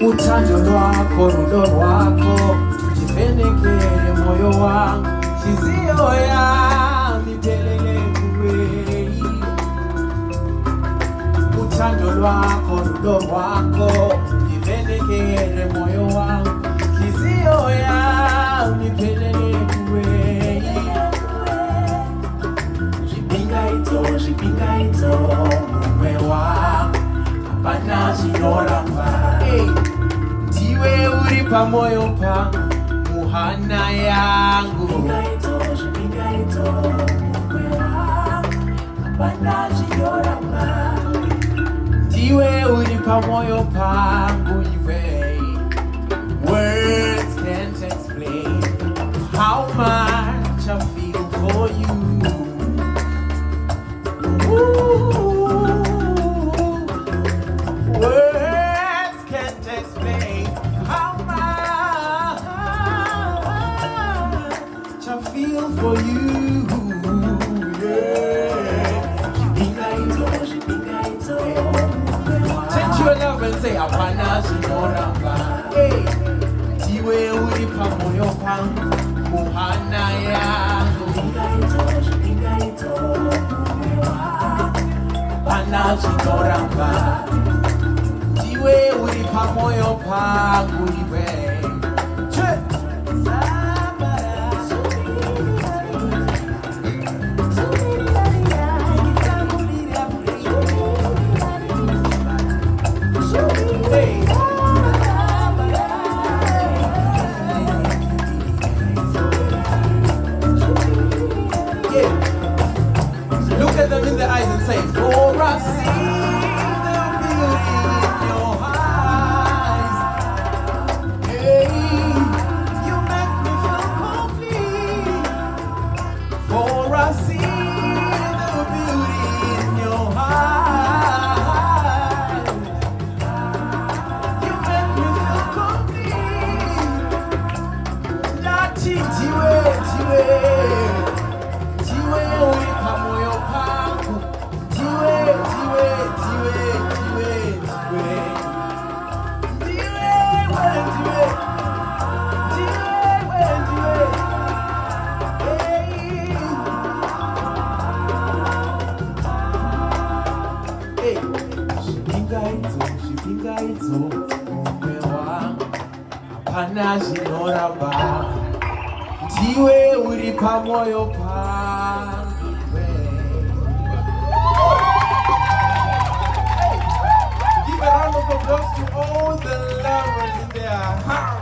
Utando lwako, rudo rwako, jipendekele moyo wangu, chizio ya nipelele kuwe. Utando lwako, rudo rwako, jipendekele moyo wangu, chizio ya nipelele kuwe. Jipinga ito, mume wangu, hapana zinoramba. Tiwe uri pamoyo pangu, muhana yangu. Jipinga ito, mume wangu, hapana zinoramba. Tiwe uri pamoyo pangu, iwe. Words can't explain how much I feel for you. Words can't explain how much I feel for you. Take your love and say, hapana zinoramba. Hey, tiwe uri pamoyo pangu, muhana yangu. Hapana zinoramba. Tiwe uri pamoyo pangu, iwe. Look at them in the eyes and say, for I see the beauty in your eyes. Hey, you make me feel complete. For I see the beauty in your eyes. You make me feel complete. Nati tiwe, tiwe. Jipinga ito, mume wangu, hapana zinoramba. Tiwe uri pamoyo pangu. Give a round of applause to all the lovers in their house.